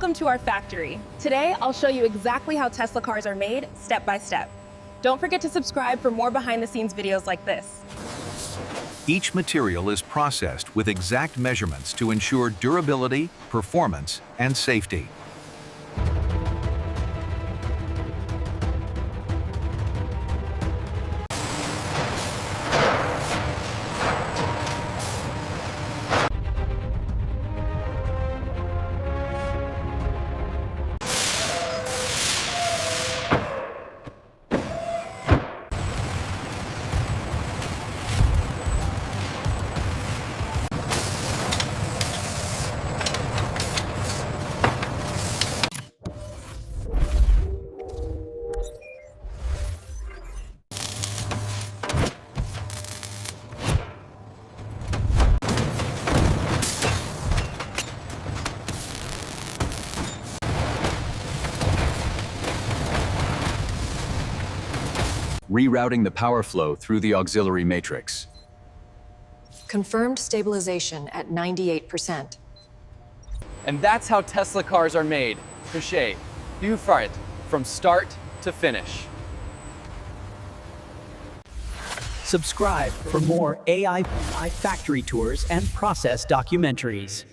Welcome to our factory. Today, I'll show you exactly how Tesla cars are made, step by step. Don't forget to subscribe for more behind-the-scenes videos like this. Each material is processed with exact measurements to ensure durability, performance, and safety. Rerouting the power flow through the auxiliary matrix. Confirmed stabilization at 98%. And that's how Tesla cars are made. Touché. Bufart, from start to finish. Subscribe for more AI factory tours and process documentaries.